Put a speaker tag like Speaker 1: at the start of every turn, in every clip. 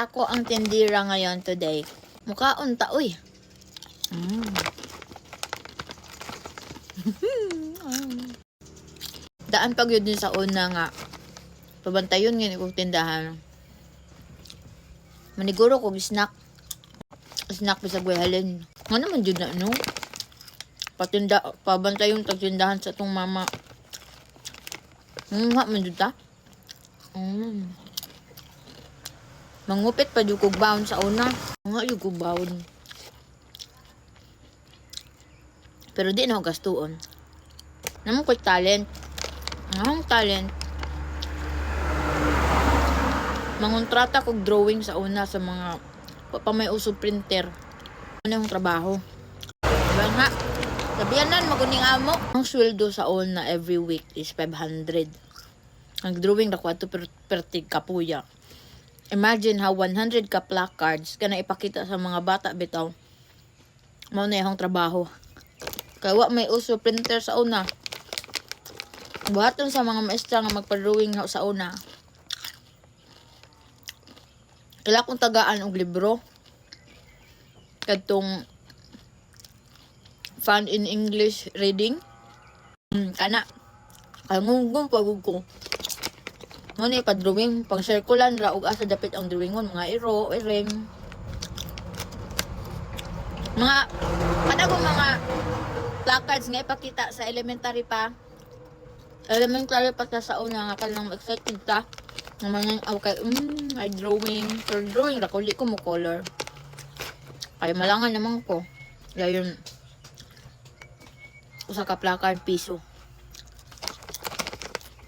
Speaker 1: Ako ang tindira ngayon today. Mukhaon ta, uy. Daan pag yun din sa una nga. Pabantayon nga kong tindahan. Maniguro kong snack. Snack bisag halin. Nga naman yun na, no? Pabantayon tagtindahan sa tong mama. Nga man yun ta? Mangupit pa yung baon sa una. Nga yung baon. Pero di na ako gastuon. Naman ko'y talent. Ang talent. Mangontrata kong drawing sa una sa mga may uso printer. Ano yung trabaho? Diba nga? Sabihanan, maguning amo. Ang sweldo sa una every week is 500. Ang drawing na kwato per tig kapuya. Imagine how 100 ka placards ka na ipakita sa mga bata bitaw. Mao na yung trabaho. Kaya may uso printer sa una. Buhaton sa mga maestra nga magpa-drawing sa una. Kailangan kong tagaan og libro. Kadtong fun in English reading. Kana. Kangungong pagod ko. Muna ipa-drawing. Pang-circulan ra og asa dapit ang drawingon. Mga iro, iring. Mga kanagong mga placards nga ipakita sa elementary pa. Elementary pa sa una nga kanang excited ta. Naman yung okay, ay drawing. Pero drawing ra ko, di ko mo color. Kaya malangan naman ko. Kaya yun, usa ka placard, piso.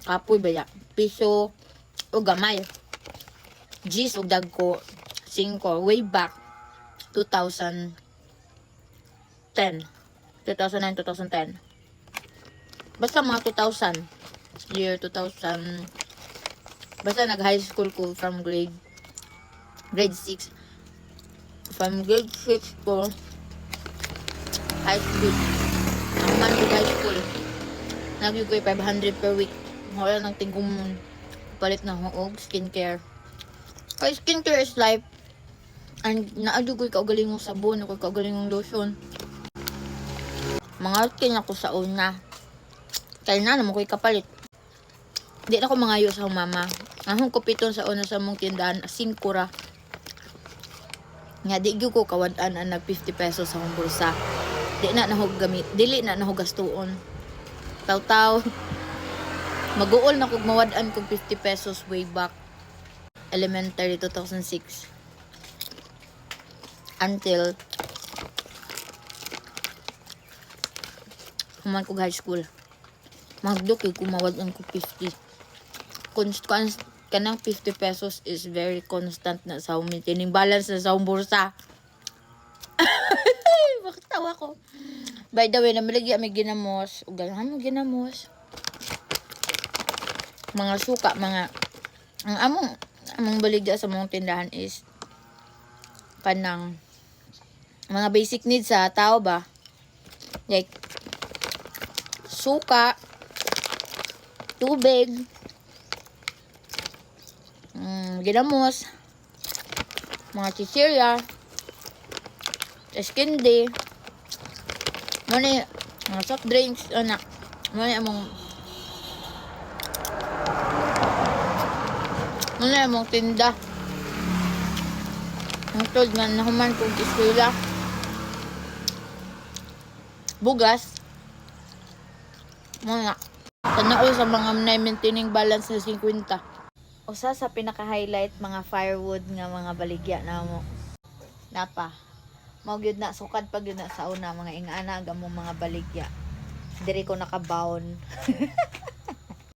Speaker 1: Kapoy ba ya? Piso, o gamay. G's o dag ko, 5, way back, 2010. 2009, 2010. Basta mga 2000. Year 2000. Basta nag-high school ko from grade 6. From grade 6 ko, high school. Ang man ko high school. Nagyo ko 500 per week. Wala nang tingkong palit na og skincare. Kaya skincare is life. And naadyo ko kaugalingong sabon, ko kaugalingong lotion. Mga skin ako sa una. Kaya na naman ko kapalit. Di na ko mangayo sa mama. Ahong kupiton sa una sa mong tindahan, 5 ra. Nga di gyud ko kawadaan ang nag 50 pesos sa akong bulsa. Di na nahog gamit, dili na nahog gastuon. Taw-taw. Maguol na kog mawad-an kog 50 pesos way back elementary 2006. Until human kog high school. Magduk ko mawad-an kog 50. Kanang 50 pesos is very constant na sa maintaining balance na sa bursa. Bakit tawa ko? By the way, namaligya may ginamos. O ganahan mo ginamos. Mga suka, mga... Ang among baligya sa mong tindahan is kanang mga basic needs sa tao ba? Like, suka, tubig, ginamos, mga chichirya, eskindi, mga soft drinks, anak, among tinda. Ang tod nga nahuman kong eskwela. Bugas. Muna. Tanaol sa mga maintaining balance sa 50. Usa sa pinaka-highlight mga firewood nga mga baligya na mo. Napa. Mao gyud na sukad pag yun na sa una mga ingana gamo mga baligya. Diri ko nakabaon.